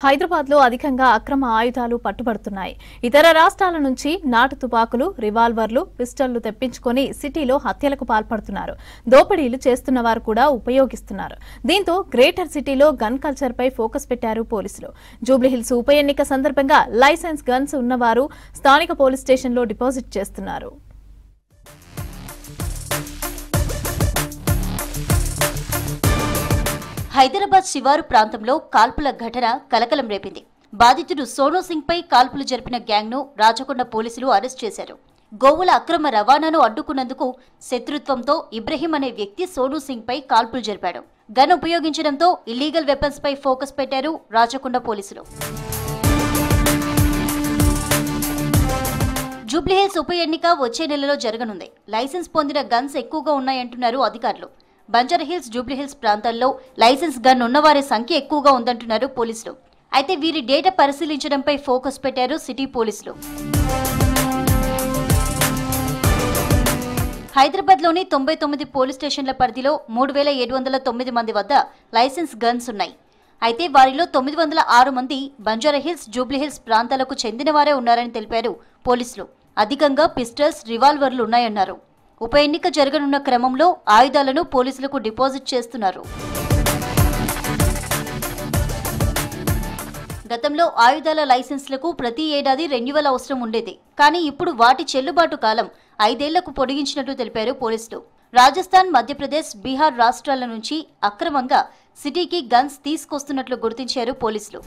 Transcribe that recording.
హైదరాబాద్ లో అధికంగా అక్రమ ఆయుధాలు పట్టుబడుతున్నాయి. ఇతర రాష్ట్రాల నుంచి నాటు తుపాకులు, రివాల్వర్లు, పిస్టళ్లు తెప్పించుకొని సిటీలో హత్యలకు పాల్పడుతున్నారు. దోపిడీలు చేస్తున్న వారు కూడా ఉపయోగిస్తున్నారు. దీంతో గ్రేటర్ సిటీలో గన్ కల్చర్ పై ఫోకస్ పెట్టారు పోలీసులు. జూబ్లీహిల్స్ ఉప ఎన్నిక సందర్భంగా లైసెన్స్ గన్స్ ఉన్నవారు స్థానిక పోలీస్ స్టేషన్లో డిపాజిట్ చేస్తున్నారు. హైదరాబాద్ శివారు ప్రాంతంలో కాల్పుల ఘటన కలకలం రేపింది. బాధితుడు సోనూ సింగ్ పై కాల్పులు జరిపిన గ్యాంగ్ ను రాచకొండ పోలీసులు అరెస్ట్ చేశారు. గోవుల అక్రమ రవాణాను అడ్డుకున్నందుకు శత్రుత్వంతో ఇబ్రహీం అనే వ్యక్తి సోనూ సింగ్ పై కాల్పులు జరిపాడు. గన్ ఉపయోగించడంతో ఇల్లీగల్ వెపన్స్ పై ఫోకస్ పెట్టారు రాచకొండ పోలీసులు. జూబ్లీహిల్స్ ఉప ఎన్నిక వచ్చే నెలలో జరగనుంది. లైసెన్స్ పొందిన గన్స్ ఎక్కువగా ఉన్నాయంటున్నారు అధికారులు. బంజారాహిల్స్, జూబ్లీహిల్స్ ప్రాంతాల్లో లైసెన్స్ గన్ ఉన్నవారి సంఖ్య ఎక్కువగా ఉందంటున్నారు పోలీసులు. అయితే వీరి డేటా పరిశీలించడంపై ఫోకస్ పెట్టారు సిటీ పోలీసులు. హైదరాబాద్లోని 99 పోలీస్ స్టేషన్ల పరిధిలో 3709 మంది వద్ద లైసెన్స్ గన్స్ ఉన్నాయి. అయితే వారిలో 906 మంది బంజారాహిల్స్, జూబ్లీహిల్స్ ప్రాంతాలకు చెందినవారే ఉన్నారని తెలిపారు పోలీసులు. అధికంగా పిస్టల్స్, రివాల్వర్లు ఉన్నాయన్నారు. ఉప ఎన్నిక జరగనున్న క్రమంలో ఆయుధాలను పోలీసులకు డిపాజిట్ చేస్తున్నారు. గతంలో ఆయుధాల లైసెన్స్లకు ప్రతి ఏడాది రెన్యువల్ అవసరం ఉండేది. కానీ ఇప్పుడు వాటి చెల్లుబాటు కాలం 5 ఏళ్లకు పొడిగించినట్టు తెలిపారు పోలీసులు. రాజస్థాన్, మధ్యప్రదేశ్, బీహార్ రాష్ట్రాల నుంచి అక్రమంగా సిటీకి గన్స్ తీసుకొస్తున్నట్లు గుర్తించారు పోలీసులు.